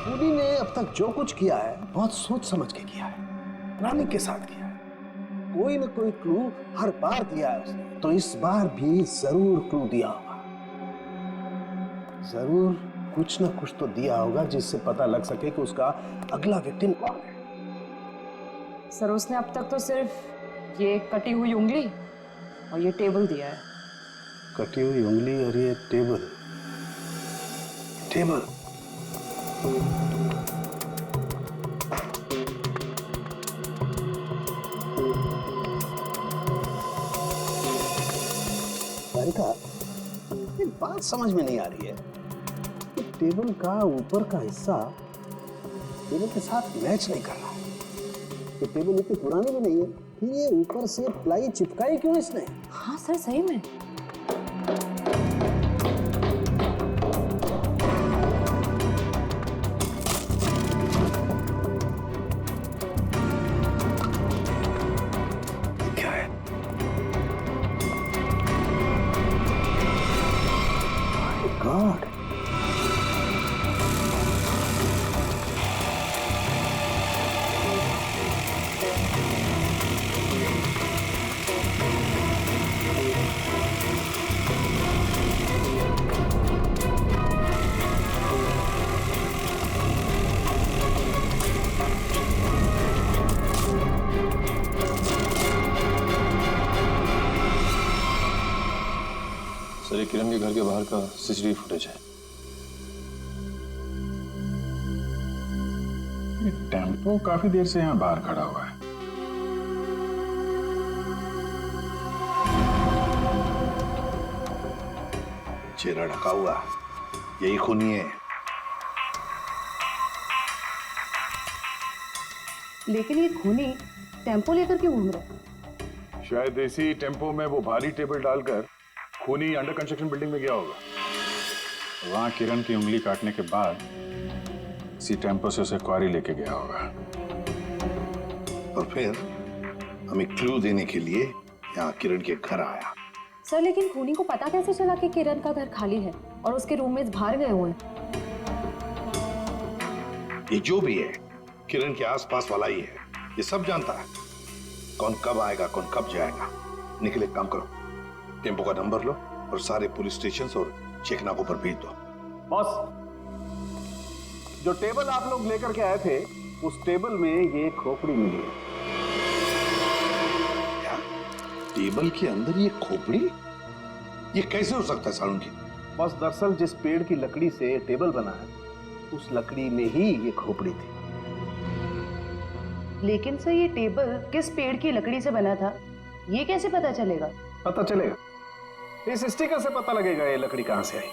खूनी ने अब तक जो कुछ किया है बहुत सोच समझ के किया है, प्लानिंग के साथ किया है। कोई न कोई क्लू हर बार दिया है उसने, तो इस बार भी जरूर क्लू दिया होगा। जरूर कुछ न कुछ तो दिया होगा जिससे पता लग सके कि उसका अगला विक्टिम कौन है। सर उसने अब तक तो सिर्फ ये कटी हुई उंगली और ये टेबल दिया है। कटी हुई उंगली और ये टेबल। टेबल सारिका, एक बात समझ में नहीं आ रही है कि टेबल का ऊपर का हिस्सा टेबल के साथ मैच नहीं कर रहा। ये टेबल इतनी पुरानी भी नहीं है, फिर ये ऊपर से प्लाई चिपकाई क्यों इसने? हाँ सर सही में। क्या है? माय गॉड, सर ये किरण के घर के बाहर का सीसीटीवी फुटेज है। टेम्पो काफी देर से यहाँ बाहर खड़ा हुआ है। चेहरा ढका हुआ, यही खूनी है। लेकिन ये खूनी टेम्पो लेकर क्यों घूम रहा है? शायद इसी टेम्पो में वो भारी टेबल डालकर खूनी अंडर कंस्ट्रक्शन बिल्डिंग में गया होगा। वहां किरण की उंगली काटने के बाद इसी टेम्पो से उसे क्वारी लेके गया होगा। और फिर हमें क्लू देने के लिए यहाँ किरण के घर आया। सर लेकिन खूनी को पता कैसे चला कि किरण का घर खाली है और उसके रूममेट्स बाहर गए हुए हैं? ये जो भी है किरण के आसपास वाला ही है, ये सब जानता है कौन कब आएगा कौन कब जाएगा। निकल एक काम करो, टेम्पो का नंबर लो और सारे पुलिस स्टेशन और चेकनाकों पर भेज दो। बॉस, जो टेबल आप लोग लेकर के आए थे उस टेबल में ये खोपड़ी मिली है। क्या? टेबल के अंदर ये खोपड़ी? ये कैसे हो सकता है सालुंकी? बॉस दरअसल जिस पेड़ की लकड़ी से टेबल बना है उस लकड़ी में ही ये खोपड़ी थी। लेकिन सर ये टेबल किस पेड़ की लकड़ी से बना था ये कैसे पता चलेगा? पता चलेगा, इस स्टिकर से पता लगेगा ये लकड़ी कहां से आई।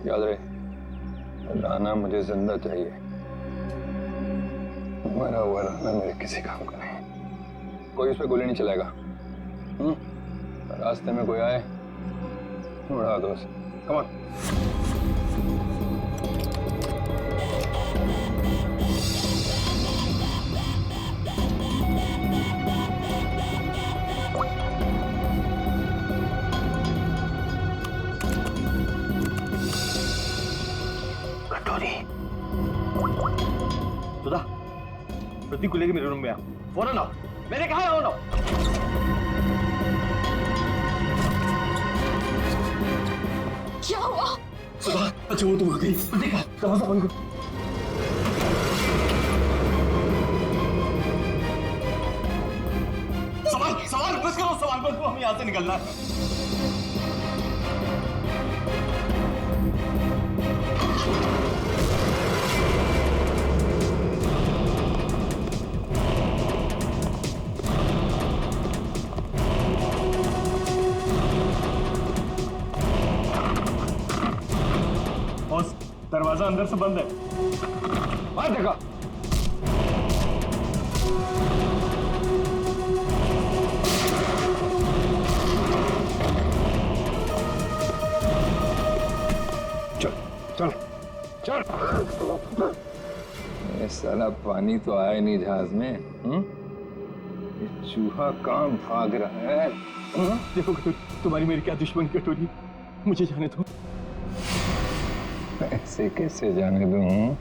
याद रहे, राना मुझे जिंदा चाहिए, मरा हुआ राना मेरे किसी काम का नहीं। कोई उस पर गोली नहीं चलाएगा। रास्ते में कोई आए उड़ा दो उसे। Come on. कटोरी। सुधा, प्रतीक को लेके मेरे रूम में आ। फोन ना, मैंने कहा है ना। क्या हुआ? सुधा, अच्छा वो तुम आ गई। प्रतीक, दरवाजा बंद करो। सवाल बस करो, सवाल बस करो, हमें यहाँ से निकलना है। दरवाजा अंदर से बंद है। बाहर देखा। चल चल। चल। ये साला पानी तो आया नहीं जहाज में। ये चूहा कहाँ भाग रहा है? देखो तुम्हारी मेरी क्या दुश्मनी कटोरी, मुझे जाने दो। ऐसे कैसे जाने दूं?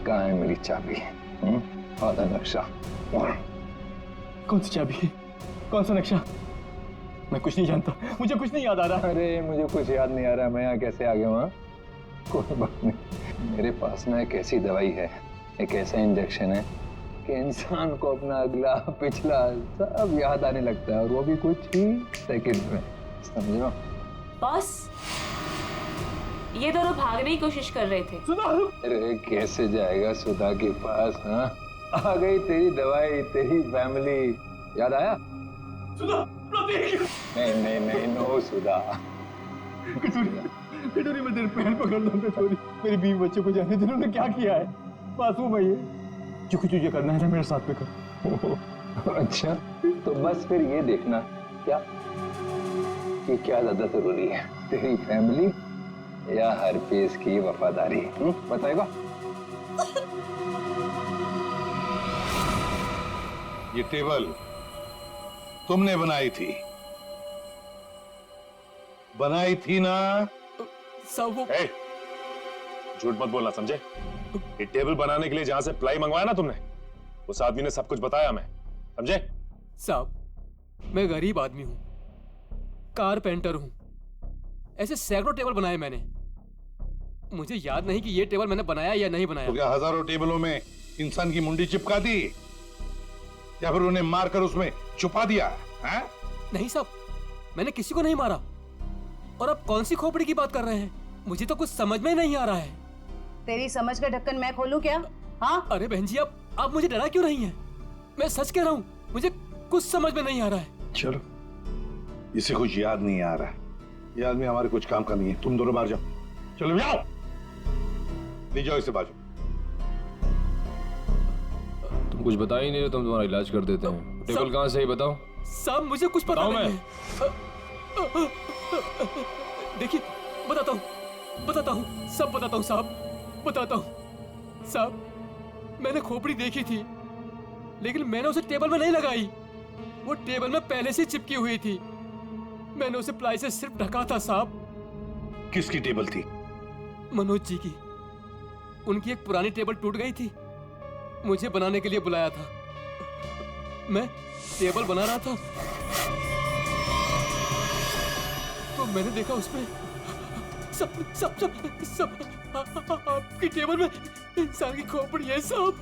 कहाँ है मेरी चाबी? आधा नक्शा। कौन सी चाबी है? कौन सा नक्शा? मैं कुछ नहीं जानता, मुझे कुछ नहीं याद आ रहा। अरे मुझे कुछ याद नहीं आ रहा, मैं यहाँ कैसे आ गया वहाँ? कोई बात नहीं, मेरे पास ना एक ऐसी दवाई है, एक ऐसा इंजेक्शन है कि इंसान को अपना अगला पिछला सब याद आने लगता है, और वो भी कुछ ही सेकंड में, समझो? बॉस, ये दोनों भागने की कोशिश कर रहे थे। अरे कैसे जाएगा सुधा के पास? हाँ, आ गई तेरी दवाई, तेरी फैमिली, याद आया? सुधा, नहीं नहीं नहीं, नो सुधा। कटोरी मैं तेरे पैर पकड़ लूं कटोरी, मेरी बीवी बच्चों को जाने जिन्होंने क्या किया है, मासूम है ये। जो कुछ तुझे करना है ना मेरे साथ में कर। अच्छा, तो बस फिर ये देखना क्या कि क्या ज्यादा जरूरी है, तेरी फैमिली या हरपेश की वफादारी? बताएगा? ये टेबल तुमने बनाई थी ना? सब वो ए, झूठ मत बोलना, समझे? ये टेबल बनाने के लिए जहां से प्लाई मंगवाया ना तुमने, उस आदमी ने सब कुछ बताया, मैं समझे? साहब, मैं गरीब आदमी हूं, कारपेंटर हूं, ऐसे सैकड़ों टेबल बनाए मैंने। मुझे याद नहीं कि ये टेबल मैंने बनाया या नहीं बनाया। तो क्या हजारों टेबलों में इंसान की मुंडी चिपका दी या फिर उन्हें मारकर उसमें छुपा दिया है? नहीं साहब, मैंने किसी को नहीं मारा। और अब कौन सी खोपड़ी की बात कर रहे हैं? मुझे तो कुछ समझ में नहीं आ रहा है। तेरी समझ का ढक्कन मैं खोलूं क्या? हाँ? अरे बहन जी, आप मुझे डरा क्यों नहीं है? मैं सच कह रहा हूँ, मुझे कुछ समझ में नहीं आ रहा है। चलो, इसे कुछ याद नहीं आ रहा, ये आदमी हमारे कुछ काम का नहीं है। तुम दोनों बाहर जाओ, चलो जाओ, ले जाओ इसे बाजू। तुम कुछ बता ही नहीं रहे, तुम तुम्हारा इलाज कर देते हैं। टेबल कहाँ से ही बताओ। साहब मुझे कुछ पता बताऊं नहीं है। देखिए, बताता हूँ, सब बताता हूँ साहब, बताता हूँ। साहब, मैंने खोपड़ी देखी थी, लेकिन मैंने उसे टेबल में नहीं लगाई। वो टेबल में पहले से चिपकी हुई थी। मैंने उसे प्लाई से सिर्फ ढका था साहब। किसकी टेबल थी? मनोज जी की। उनकी एक पुरानी टेबल टूट गई थी, मुझे बनाने के लिए बुलाया था। मैं टेबल बना रहा था तो मैंने देखा उसमें सब सब सब सब आपकी टेबल में इंसान की खोपड़ी है साहब।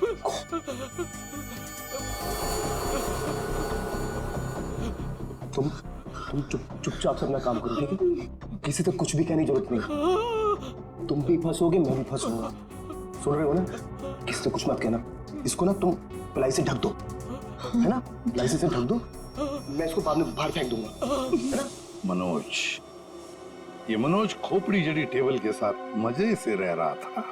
तुम चुपचाप से अपना काम करो, ठीक है? किसी तक कुछ भी कहने की जरूरत नहीं। तुम भी फंसोगे, मैं भी फंसूंगा। सुन रहे हो ना? किसी से कुछ मत कहना। इसको ना तुम प्लाई से ढक दो, है ना? प्लाई से ढक दो, मैं इसको बाद में बाहर फेंक दूंगा, है ना? मनोज, ये मनोज खोपड़ी जड़ी टेबल के साथ मजे से रह रहा था।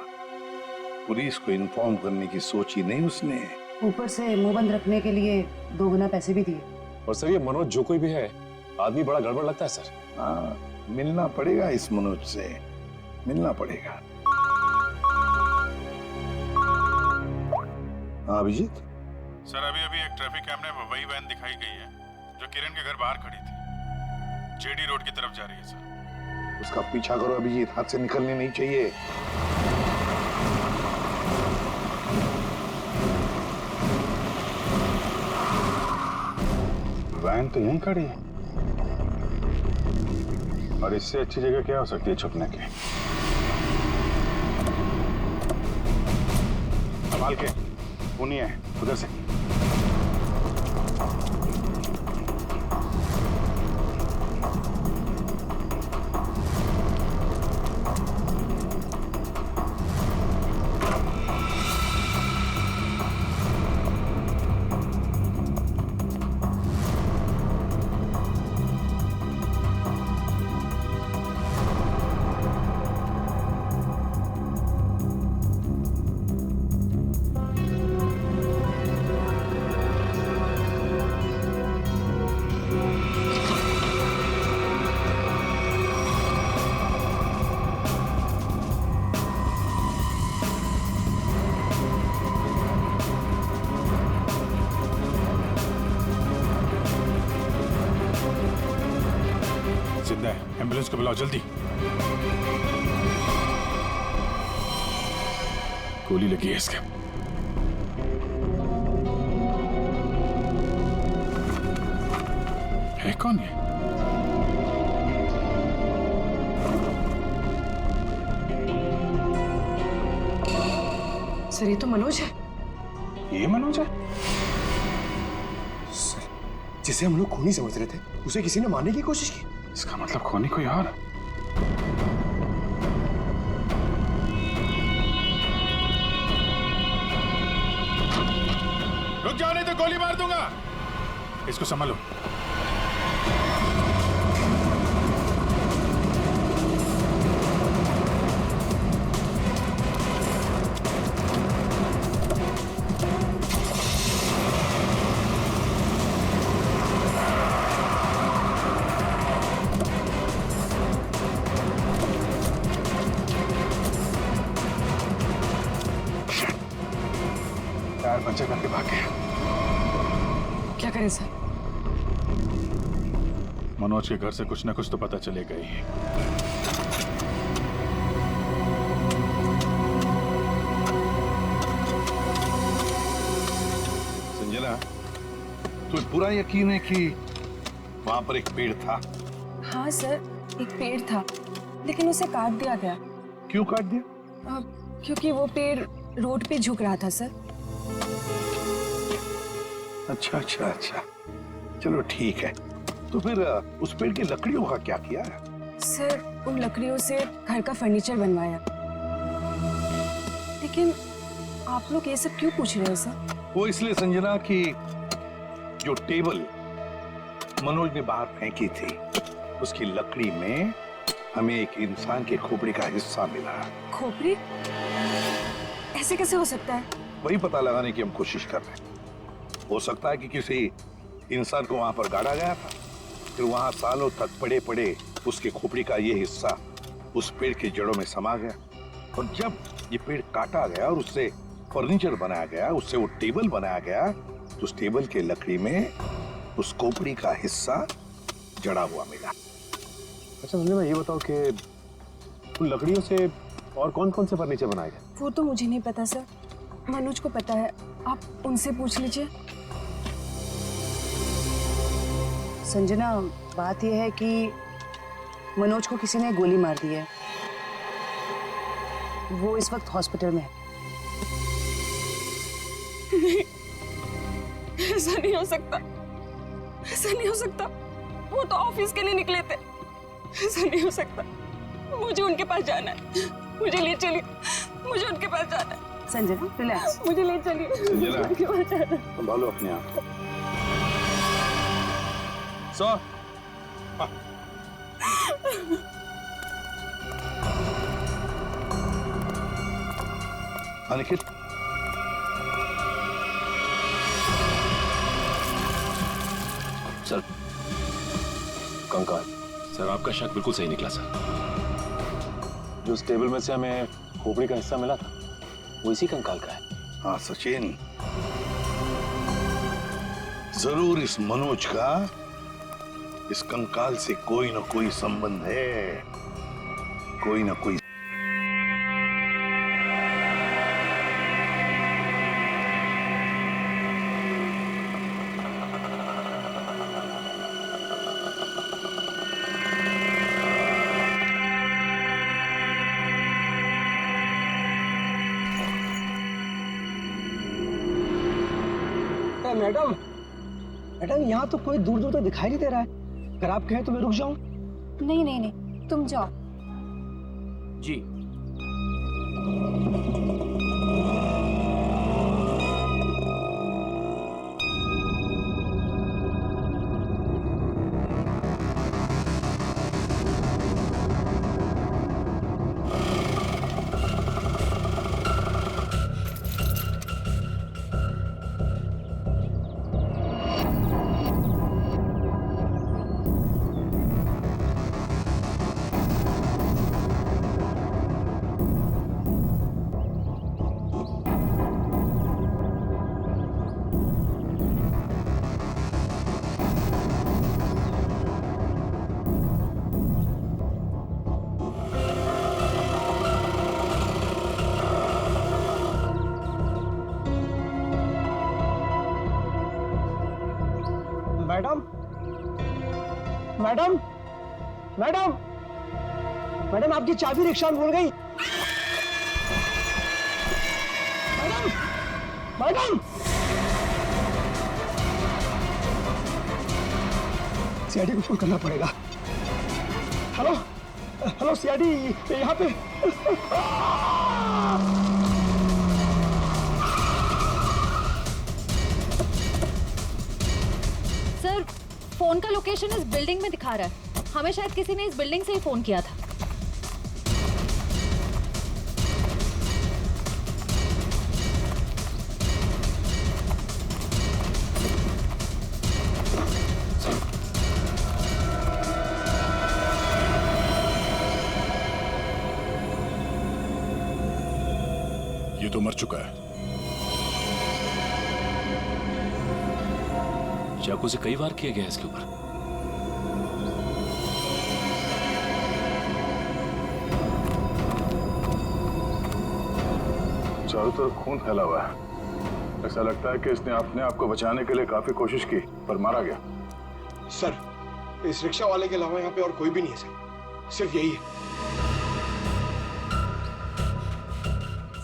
पुलिस को इन्फॉर्म करने की सोची नहीं उसने। ऊपर से मुंह बंद रखने के लिए 2 गुना पैसे भी दिए। और सर, ये मनोज जो कोई भी है, आदमी बड़ा गड़बड़ लगता है सर। हाँ, मिलना पड़ेगा इस मनोज से, मिलना पड़ेगा। हाँ अभिजीत सर, अभी एक ट्रैफिक कैमरे में वही वैन दिखाई गई है जो किरण के घर बाहर खड़ी थी। जेडी रोड की तरफ जा रही है सर। उसका पीछा करो अभिजीत, हाथ से निकलनी नहीं चाहिए। वैन तो यहीं खड़ी है, और इससे अच्छी जगह क्या हो सकती है छुपने की? संभाल के, सुनिए उधर से। एम्बुलेंस को बुलाओ जल्दी। गोली लगी है इसके। है कौन ये? सर ये तो मनोज है। ये मनोज है? सर जिसे हम लोग खूनी समझ रहे थे उसे किसी ने मारने की कोशिश की। इसका मतलब खूनी कोई और है। रुक जाओ नहीं तो गोली मार दूंगा। इसको संभालो। टायर पंचर करके भाग गया। क्या करें सर? मनोज के घर से कुछ ना कुछ तो पता चलेगा ही। संजना, तुम्हें पूरा यकीन है कि वहां पर एक पेड़ था? हाँ सर, एक पेड़ था लेकिन उसे काट दिया गया। क्यों काट दिया? क्योंकि वो पेड़ रोड पे झुक रहा था सर। अच्छा अच्छा अच्छा, चलो ठीक है। तो फिर उस पेड़ की लकड़ियों का क्या किया है? सर उन लकड़ियों से घर का फर्नीचर बनवाया। लेकिन आप लोग ये सब क्यों पूछ रहे हैं सर? वो इसलिए संजना कि जो टेबल मनोज ने बाहर फेंकी थी उसकी लकड़ी में हमें एक इंसान के खोपड़ी का हिस्सा मिला। खोपड़ी? ऐसे कैसे हो सकता है? वही पता लगाने की हम कोशिश कर रहे हैं। हो सकता है कि किसी इंसान को वहां पर गाड़ा गया था, फिर वहां सालों तक पड़े पड़े उसके खोपड़ी का ये हिस्सा उस पेड़ की जड़ों में समा गया, और जब ये पेड़ काटा गया और उससे फर्नीचर बनाया गया, उससे वो टेबल बनाया गया, तो उस टेबल के लकड़ी में उस खोपड़ी का हिस्सा जड़ा हुआ मिला। अच्छा संजना, ये बताओ कि उन लकड़ियों से और कौन कौन से फर्नीचर बनाए गए? वो तो मुझे नहीं पता सर, मनोज को पता है, आप उनसे पूछ लीजिए। संजना, बात यह है कि मनोज को किसी ने गोली मार दी है। वो इस वक्त हॉस्पिटल में है। नहीं, ऐसा नहीं हो सकता, ऐसा नहीं हो सकता। वो तो ऑफिस के लिए निकले थे। ऐसा नहीं हो सकता। मुझे उनके पास जाना है, मुझे ले चलिए, मुझे उनके पास जाना है। संजना रिलैक्स, मुझे ले चलिए, मुझे उनके पास जाना है। संभालो अपने आप को। सर, निखिल, सर कंकाल। सर आपका शक बिल्कुल सही निकला सर। जो उस टेबल में से हमें खोपड़ी का हिस्सा मिला था वो इसी कंकाल का है। हाँ सचिन, जरूर इस मनोज का इस कंकाल से कोई ना कोई संबंध है, कोई ना कोई। मैडम, मैडम यहाँ तो कोई दूर दूर तक दिखाई नहीं दे रहा है। अगर आप कहें तो मैं रुक जाऊं? नहीं नहीं नहीं, तुम जाओ। जी। मैडम मैडम मैडम मैडम, आपकी चाबी रिक्शा में भूल गई। मैडम मैडम, सीआईडी को फोन करना पड़ेगा। हेलो हेलो सीआईडी, यहाँ पे। सर, फोन का लोकेशन इस बिल्डिंग में दिखा रहा है। हमें शायद किसी ने इस बिल्डिंग से ही फोन किया था। ये तो मर चुका है। चाकू से कई वार किया गया इसके ऊपर। चारों तरफ खून फैला हुआ है। ऐसा लगता है कि इसने अपने आप को बचाने के लिए काफी कोशिश की, पर मारा गया। सर, इस रिक्शा वाले के अलावा यहाँ पे और कोई भी नहीं है सर, सिर्फ यही है।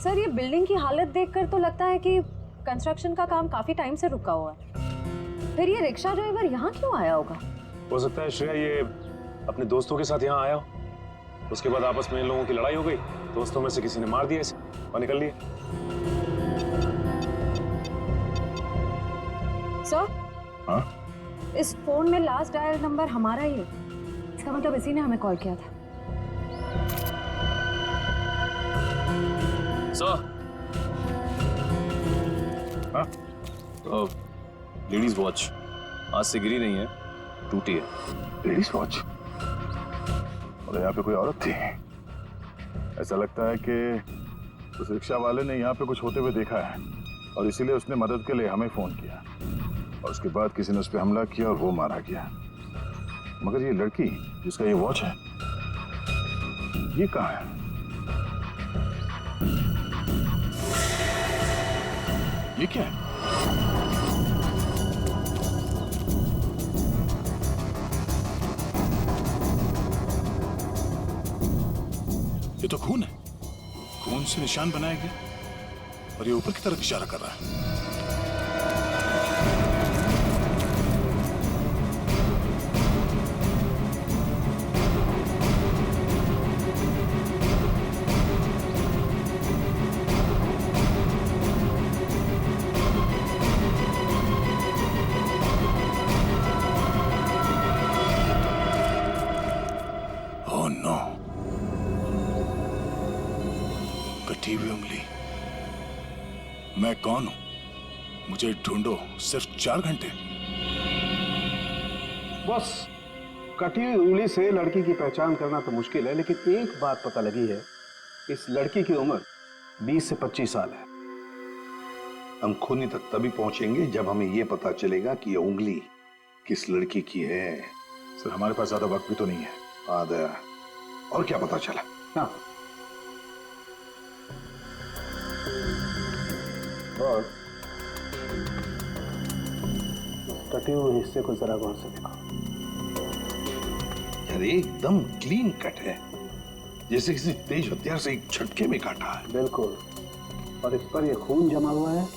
सर, ये बिल्डिंग की हालत देखकर तो लगता है कि कंस्ट्रक्शन का काम काफी टाइम से रुका हुआ है। फिर ये रिक्शा ड्राइवर यहाँ क्यों आया होगा? हो सकता है श्रेया ये अपने दोस्तों के साथ यहाँ आया हो। उसके बाद आपस में इन लोगों की लड़ाई हो गई, दोस्तों में से किसी ने मार दिया इसे और निकल लिए। सर, हाँ? इस फोन में लास्ट डायल नंबर हमारा ही है। इसका मतलब इसी ने हमें कॉल किया था। सर, हाँ? लेडीज वॉच आज से गिरी नहीं है, टूटी है। Ladies watch? और यहाँ पे कोई औरत थी। ऐसा लगता है कि उस रिक्शा वाले ने यहाँ पे कुछ होते हुए देखा है और इसीलिए उसने मदद के लिए हमें फोन किया और उसके बाद किसी ने उस पर हमला किया और वो मारा गया। मगर ये लड़की जिसका ये वॉच है, ये कहाँ है? ये क्या है? ये तो खून है। खून से निशान बनाया गया और ये ऊपर की तरफ इशारा कर रहा है। ओह नो, कटी हुई उंगली। मैं कौन हूं? मुझे ढूंढो सिर्फ 4 घंटे। बस कटी हुई उंगली से लड़की की पहचान करना तो मुश्किल है, लेकिन एक बात पता लगी है, इस लड़की की उम्र 20 से 25 साल है। हम खूनी तक तभी पहुंचेंगे जब हमें यह पता चलेगा कि यह उंगली किस लड़की की है। सर, हमारे पास ज्यादा वक्त भी तो नहीं है। आधा। और क्या पता चला? हाँ, और कटे हुए हिस्से को जरा गौर से देखो। यार एकदम क्लीन कट है, जैसे किसी तेज हथियार से एक झटके में काटा है। बिल्कुल, और इस पर ये खून जमा हुआ है।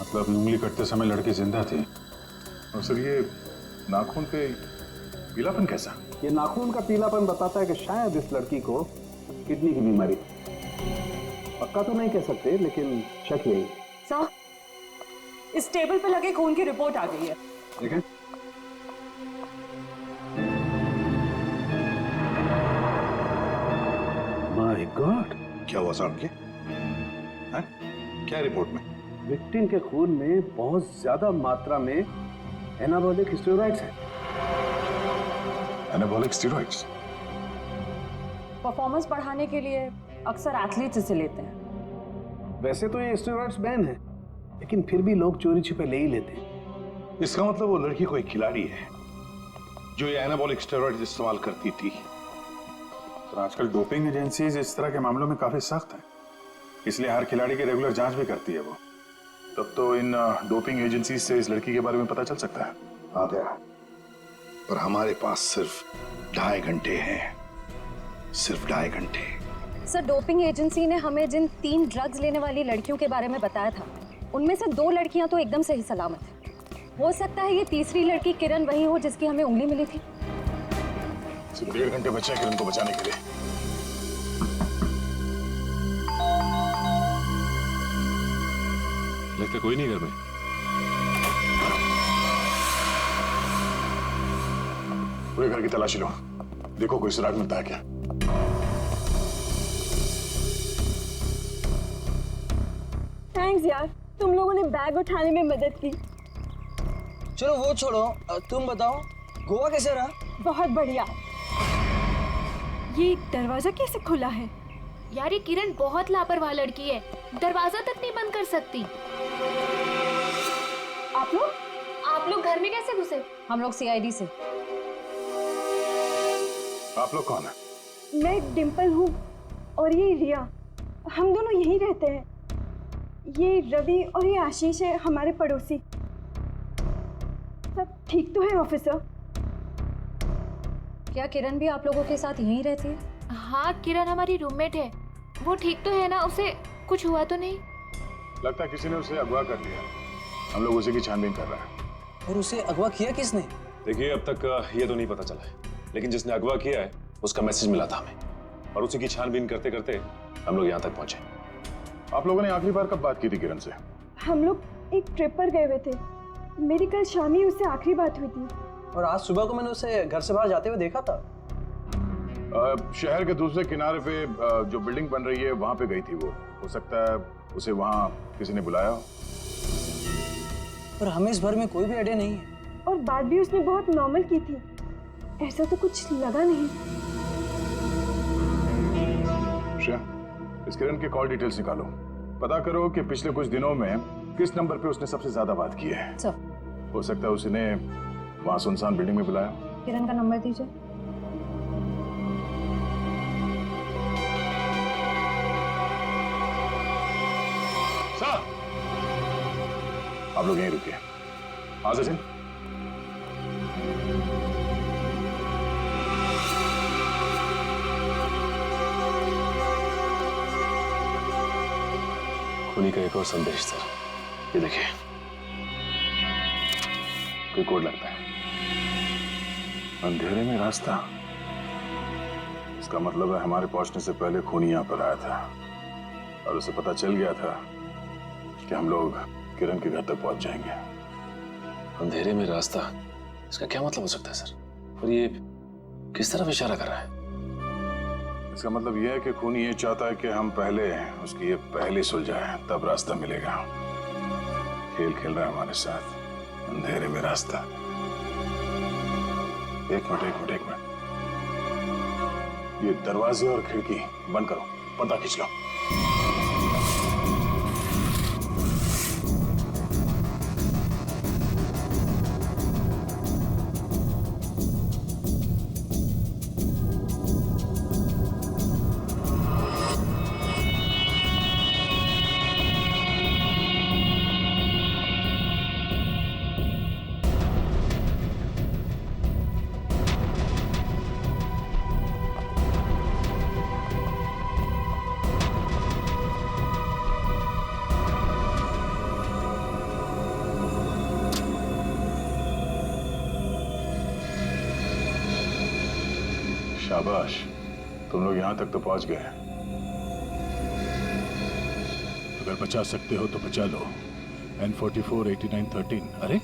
मतलब उंगली कटते समय लड़की जिंदा थी। और सर, ये नाखून पे पीलापन कैसा? ये नाखून का पीलापन बताता है कि शायद इस लड़की को किडनी की बीमारी। पक्का तो नहीं कह सकते, लेकिन शक यही। सर, इस टेबल पे लगे खून की रिपोर्ट आ गई है। देखें। माय गॉड, क्या हुआ साहब? क्या रिपोर्ट में? विक्टिम के खून में बहुत ज्यादा मात्रा में एनाबॉलिक स्टेरॉइड्स हैं। Anabolic steroids? परफॉर्मेंस बढ़ाने के लिए अक्सर एथलीट्स इसे लेते हैं। वैसे तो ये स्टेरॉइड्स बैन है, लेकिन फिर भी लोग चोरी छिपे ले ही लेते हैं। इसका मतलब वो लड़की कोई खिलाड़ी है जो ये एनाबॉलिक स्टेरॉइड्स इस्तेमाल करती थी। तो आजकल डोपिंग एजेंसीज इस तरह के मामलों में काफी सख्त हैं, इसलिए हर खिलाड़ी की रेगुलर जांच भी करती है वो। तब तो इन डोपिंग एजेंसीज से इस लड़की के बारे में पता चल सकता है। हाँ, पर हमारे पास सिर्फ 2.5 घंटे हैं, सिर्फ 2.5 घंटे। सर, डोपिंग एजेंसी ने हमें जिन 3 ड्रग्स लेने वाली लड़कियों के बारे में बताया था, उनमें से 2 लड़कियां तो एकदम सही सलामत है। हो सकता है ये तीसरी लड़की किरण वही हो जिसकी हमें उंगली मिली थी। सिर्फ 1.5 घंटे बचे हैं किरण को बचाने के लिए। लगता कोई नहीं घर में। पूरे घर की तलाशी लो, देखो कोई सुराग मिलता है क्या। थैंक्स यार, तुम लोगों ने बैग उठाने में मदद की। चलो वो छोड़ो, तुम बताओ गोवा कैसे रहा? बहुत बढ़िया। ये दरवाजा कैसे खुला है? यार ये किरण बहुत लापरवाह लड़की है, दरवाजा तक नहीं बंद कर सकती। आप लोग घर में कैसे घुसे? हम लोग सीआईडी से। आप लोग कौन है? मैं डिम्पल हूँ और ये रिया, हम दोनों यहीं रहते हैं। ये रवि और ये आशीष है हमारे पड़ोसी। सब ठीक तो है ऑफिसर? क्या किरण भी आप लोगों के साथ यहीं रहती है? हाँ, किरण हमारी रूममेट है। वो ठीक तो है ना? उसे कुछ हुआ तो नहीं? लगता है किसी ने उसे अगवा कर लिया, हम लोग उसी की छानबीन कर रहे हैं। और उसे अगवा किया किसने? देखिए अब तक ये तो नहीं पता चला है, लेकिन जिसने अगवा किया है उसका मैसेज मिला था हमें, और उसी की छानबीन करते करते हम लोग यहाँ तक पहुंचे। आप लोगों ने आखिरी बार कब बात की थी किरण से? हम लोग एक ट्रिप पर गए हुए थे। मेरी कल शाम ही उससे आखिरी बात हुई थी। और आज सुबह को मैंने उसे घर से बाहर जाते हुए देखा था। शहर के दूसरे किनारे पे जो बिल्डिंग बन रही है वहां पे गई थी वो। हो सकता है उसे वहां किसी ने बुलाया हो। पर हमें इस बारे में कोई भी आइडिया नहीं है। और बात भी उसने बहुत नॉर्मल की थी, ऐसा तो कुछ लगा नहीं। श्रेया, इस किरण के कॉल डिटेल्स निकालो, पता करो कि पिछले कुछ दिनों में किस नंबर पे उसने सबसे ज्यादा बात की है। सब हो सकता है उसने वहां सुनसान बिल्डिंग में बुलाया। किरण का नंबर दीजिए। सर, आप लोग यहीं रुकिए। हाँ सचिन, खूनी का एक और संदेश सर, ये देखिए, कोई कोड लगता है। अंधेरे में रास्ता, इसका मतलब है हमारे पहुंचने से पहले खूनी यहाँ पर आया था और उसे पता चल गया था कि हम लोग किरण के घर तक पहुंच जाएंगे। अंधेरे में रास्ता, इसका क्या मतलब हो सकता है सर? और ये किस तरफ इशारा कर रहा है? इसका मतलब यह है कि खूनी ये चाहता है कि हम पहले उसकी ये पहली सुलझाए, तब रास्ता मिलेगा। खेल खेल रहा है हमारे साथ, अंधेरे में रास्ता। एक मिनट, ये दरवाजे और खिड़की बंद करो, पर्दा खींच लो। शाबाश, तुम लोग यहां तक तो पहुंच गए। अगर बचा सकते हो तो बचा लो। N44 8913। अरे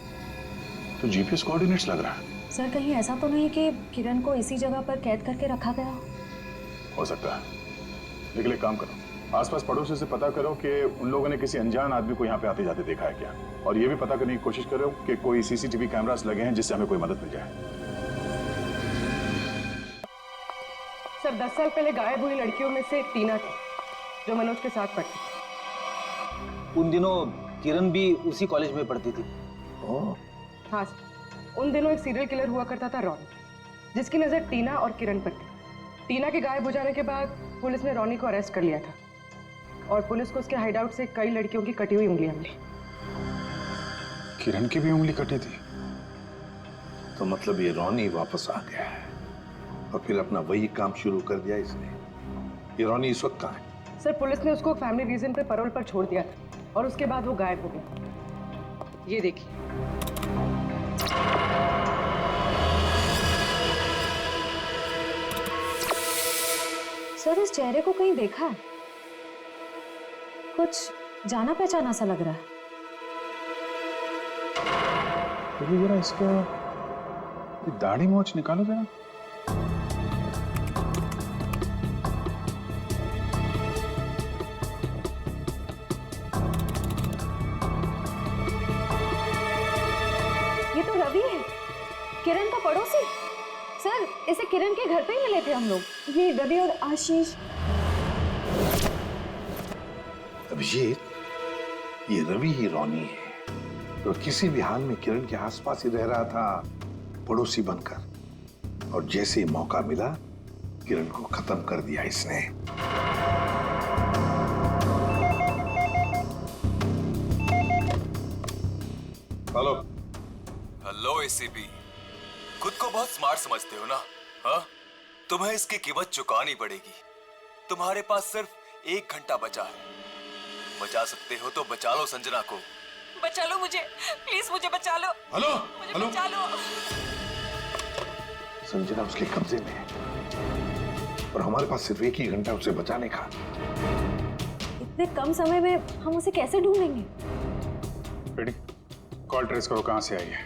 तो जीपीएस कोऑर्डिनेट्स लग रहा है। सर, कहीं ऐसा तो नहीं कि किरण को इसी जगह पर कैद करके रखा गया हो सकता है, लेकिन एक काम करो, आसपास पड़ोसी से पता करो कि उन लोगों ने किसी अनजान आदमी को यहाँ पे आते जाते देखा है क्या, और ये भी पता करने की कोशिश करो कि कोई सीसीटीवी कैमरास लगे हैं जिससे हमें कोई मदद मिल जाए। सर, 10 साल पहले गायब हुई लड़कियों में से टीना थी, जो मनोज के साथ पढ़ती थी। उन दिनों किरण भी उसी कॉलेज में पढ़ती थी। हाँ सर, उन दिनों एक सीरियल किलर हुआ करता था रॉनी, जिसकी नजर टीना और किरण पर थी। टीना के गायब हो जाने के बाद पुलिस ने रॉनी को अरेस्ट कर लिया था और पुलिस को उसके हाइडआउट से कई लड़कियों की कटी हुई उंगलियां मिली। किरण की भी उंगली कटी थी? तो मतलब ये रॉनी वापस आ गया है और फिर अपना वही काम शुरू कर दिया इसने। ये रॉनी इस वक्त कहाँ है? सर पुलिस ने उसको फैमिली रीजन पे पैरोल पर छोड़ दिया था और उसके बाद वो गायब हो गया। ये देखिए। सर इस चेहरे को कहीं देखा है? कुछ जाना पहचाना सा लग रहा है। तो जरा इसका दाढ़ी मोछ निकालो जरा। ये तो रवि है, किरण का पड़ोसी। सर इसे किरण के घर पे ही मिले थे हम लोग। ये रवि और आशीष। अभिजीत, ये रवि ही रॉनी है तो किसी भी हाल में किरण के आसपास ही रह रहा था पड़ोसी बनकर, और जैसे ही मौका मिला किरण को खत्म कर दिया इसने। हेलो हेलो एसीपी, खुद को बहुत स्मार्ट समझते हो ना? हाँ, तुम्हें इसकी कीमत चुकानी पड़ेगी। तुम्हारे पास सिर्फ 1 घंटा बचा है। बचा सकते हो तो बचा लो संजना को। बचा लो मुझे, प्लीज मुझे बचा लो। हेलो मुझे हेलो, बचा लो। संजना उसके कब्जे में है और हमारे पास सिर्फ 1 ही घंटा उसे बचाने का। इतने कम समय में हम उसे कैसे ढूंढेंगे? बेटी कॉल ट्रेस करो कहाँ से आई है।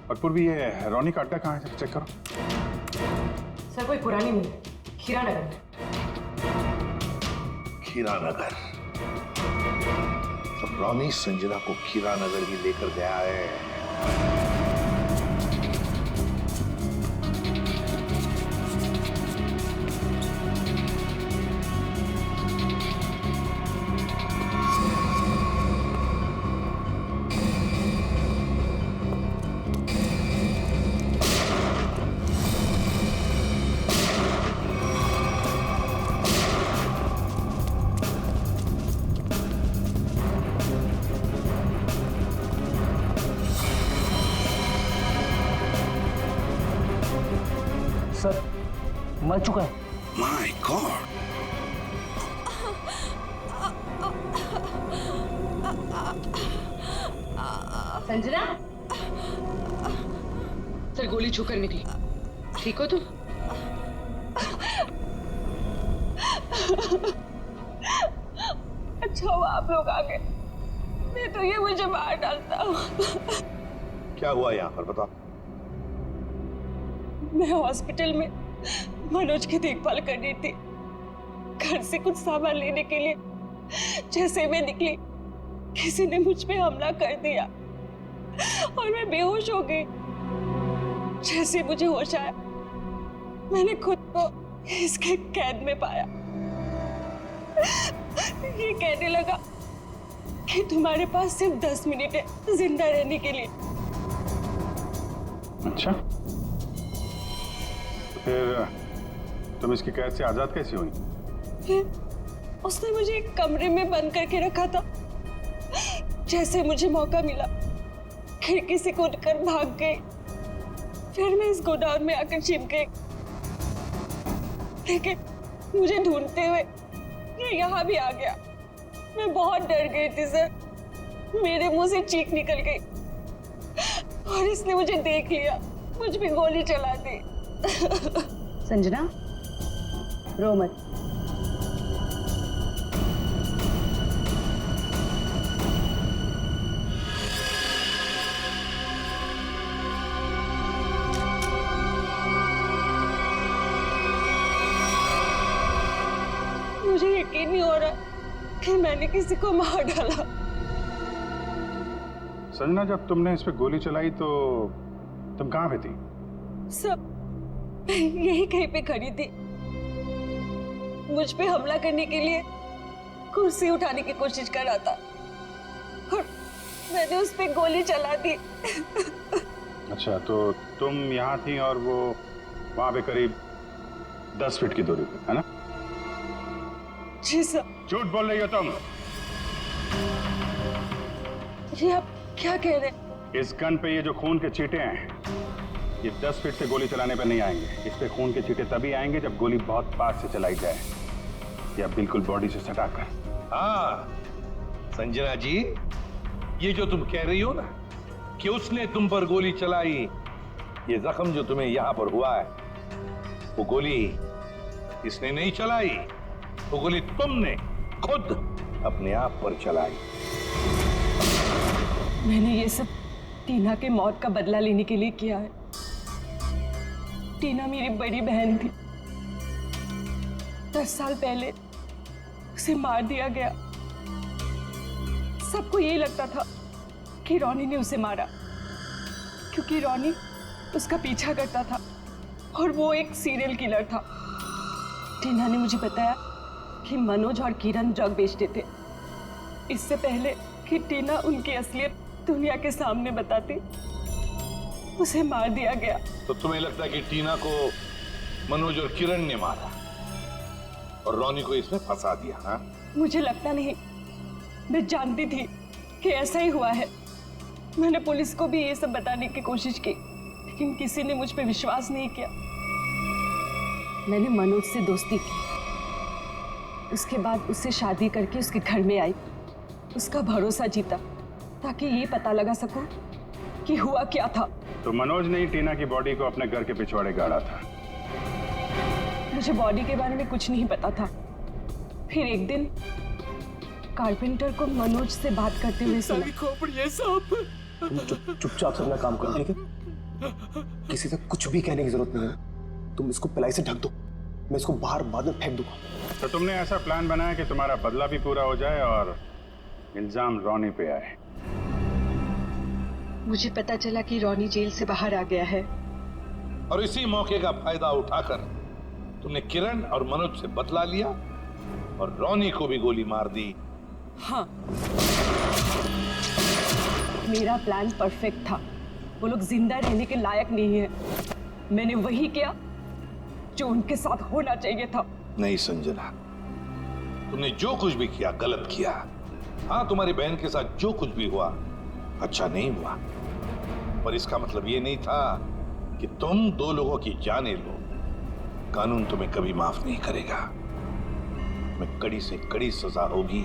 और पूर्वी ये रॉनी का अड्डा कहाँ है, चेक करो। सर कोई पुरानी मिल, खीरानगर में। खीरानगर? तो रॉनी संजना को खीरानगर ही लेकर गया है। सर मर चुका है। My God! संजना, सर गोली छूकर निकली। ठीक हो तुम? अच्छा हुआ आप लोग आ गए, नहीं तो ये मुझे मार डालता। क्या हुआ यहाँ पर बताओ? मैं हॉस्पिटल में मनोज की देखभाल कर रही थी। घर से कुछ सामान लेने के लिए जैसे मैं निकली, किसी ने मुझ पे हमला कर दिया और मैं बेहोश हो गई। जैसे मुझे होश आया, मैंने खुद को इसके कैद में पाया। ये कहने लगा कि तुम्हारे पास सिर्फ 10 मिनट है जिंदा रहने के लिए। अच्छा, फिर तुम इसकी कैद से आजाद कैसे हुई? फिर उसने मुझे एक कमरे में बंद करके रखा था। जैसे मुझे मौका मिला, खिड़की से कूदकर भाग गई। फिर मैं इस गोडाउन में आकर छिप गई, लेकिन मुझे ढूंढते हुए ये यहाँ भी आ गया। मैं बहुत डर गई थी सर, मेरे मुंह से चीख निकल गई और इसने मुझे देख लिया, मुझ पे गोली चला दी। संजना, रो मत। मुझे यकीन नहीं हो रहा कि मैंने किसी को मार डाला। संजना, जब तुमने इस पे गोली चलाई तो तुम कहाँ पे थी? सब यही कहीं पे खड़ी थी। मुझ पे हमला करने के लिए कुर्सी उठाने की कोशिश कर रहा था और मैंने उस पे गोली चला दी। अच्छा, तो तुम यहाँ थी और वो वहां पे करीब 10 फीट की दूरी पे, है ना? जी सर। झूठ बोल रही हो तुम। ये आप क्या कह रहे हैं? इस गन पे ये जो खून के छींटे हैं, ये 10 फीट से गोली चलाने पर नहीं आएंगे। इस पे खून के छींटे तभी आएंगे जब गोली बहुत पास से चलाई जाए या बिल्कुल बॉडी से सटाकर। हाँ संजना जी, ये जो तुम कह रही हो ना कि उसने तुम पर गोली चलाई, ये जख्म जो तुम्हें यहां पर हुआ है, वो गोली इसने नहीं चलाई, वो गोली तुमने खुद अपने आप पर चलाई। मैंने ये सब टीना के मौत का बदला लेने के लिए किया है। टीना मेरी बड़ी बहन थी। 10 साल पहले उसे मार दिया गया। सबको ये लगता था कि रॉनी ने उसे मारा, क्योंकि रॉनी उसका पीछा करता था और वो एक सीरियल किलर था। टीना ने मुझे बताया कि मनोज और किरण ड्रग बेचते थे। इससे पहले कि टीना उनकी असलियत दुनिया के सामने बताती, उसे मार दिया गया। तो तुम्हें लगता है कि टीना को मनोज और किरण ने मारा और रॉनी को इसमें फंसा दिया? हाँ, मुझे लगता नहीं, मैं जानती थी कि ऐसा ही हुआ है। मैंने पुलिस को भी ये सब बताने की कोशिश की, लेकिन किसी ने मुझ पर विश्वास नहीं किया। मैंने मनोज से दोस्ती की, उसके बाद उससे शादी करके उसके घर में आई, उसका भरोसा जीता ताकि ये पता लगा सकूं कि हुआ क्या था। तो मनोज ने ही टीना की बॉडी को अपने घर के पिछवाड़े गाड़ा था। मुझे बॉडी के बारे में कुछ नहीं पता था। फिर एक दिन कारपेंटर को मनोज से बात करते हुए सुना। तुम चुपचाप से अपना काम करो, ठीक है? किसी से कुछ भी कहने की जरूरत नहीं है। तुम इसको पिलाई से ढक दो, मैं इसको बाहर बाद में फेंक दूंगा। तो तुमने ऐसा प्लान बनाया कि तुम्हारा बदला भी पूरा हो जाए और इल्जाम रॉनी पे आए। मुझे पता चला कि रॉनी जेल से बाहर आ गया है और इसी मौके का फायदा उठाकर तुमने किरण और मनोज से बदला लिया और रॉनी को भी गोली मार दी। हाँ, मेरा प्लान परफेक्ट था। वो लोग जिंदा रहने के लायक नहीं है। मैंने वही किया जो उनके साथ होना चाहिए था। नहीं संजना, तुमने जो कुछ भी किया गलत किया। हाँ, तुम्हारी बहन के साथ जो कुछ भी हुआ अच्छा नहीं हुआ, पर इसका मतलब ये नहीं था कि तुम 2 लोगों की जानें लो। कानून तुम्हें कभी माफ नहीं करेगा। तुम्हें कड़ी से कड़ी सजा होगी,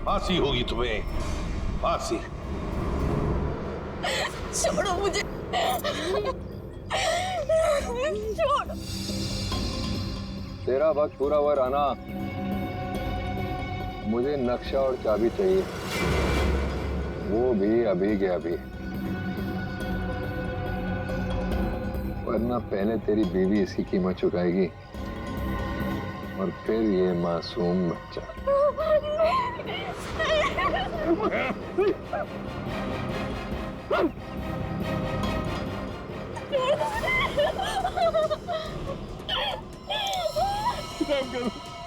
फांसी होगी तुम्हें, फांसी। छोड़ो मुझे, छोड़ो। तेरा वक्त पूरा हुआ राना, मुझे नक्शा और चाबी चाहिए, वो भी अभी के अभी, वरना पहले तेरी बीवी इसकी कीमत चुकाएगी और फिर ये मासूम बच्चा।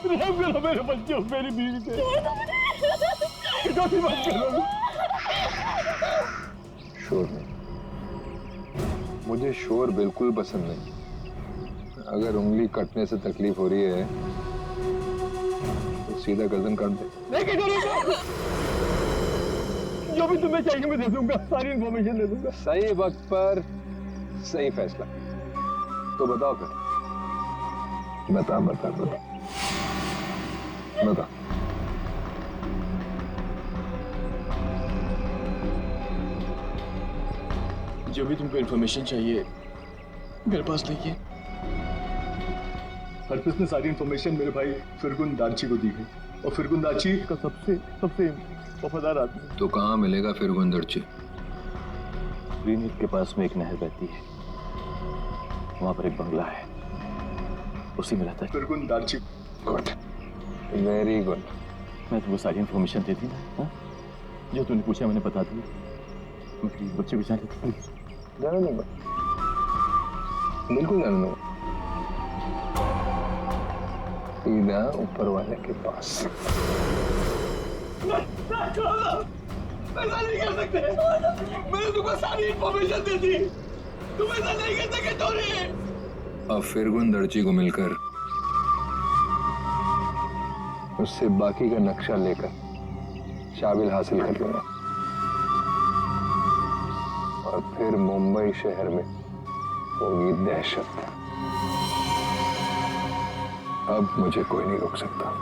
रहम करो मेरे बच्चों, मेरी बीवी से मत करो। शोर नहीं, मुझे शोर बिल्कुल पसंद नहीं। अगर उंगली कटने से तकलीफ हो रही है तो सीधा गर्दन काट दे। नहीं करूंगा, जो भी तुम्हें चाहिए मैं दे दूंगा, सारी इन्फॉर्मेशन दे दूंगा। सही वक्त पर सही फैसला। तो बताओ फिर, बता बता बता बता। जो भी तुमको इन्फॉर्मेशन चाहिए मेरे पास लेके। हरपिस ने सारी इन्फॉर्मेशन मेरे भाई फिरगुन दाची को दी है और फिरगुन दाची का सबसे वफादार आदमी। तो कहाँ मिलेगा फिरगुन दाची? ग्रीन हिल के पास में एक नहर बहती है, वहां पर एक बंगला है, उसी में रहता है फिरगुन दाची। Good, very good. मैं तुमको सारी इन्फॉर्मेशन दे दी ना, हाँ? जो तूने पूछा मैंने बता दी। मैं बच्चे को जाने दूंगा, बिल्कुल जाने दूंगा, सीधा ऊपर वाले के पास। ऐसा नहीं कर सकते, मैंने तुमको सारी इन्फॉर्मेशन दे दी, तुम ऐसा नहीं कर सकते टोनी। अब फिरगुन दर्ची को मिलकर उससे बाकी का नक्शा लेकर शाबिल हासिल कर लूंगा और फिर मुंबई शहर में होगी दहशत। अब मुझे कोई नहीं रोक सकता।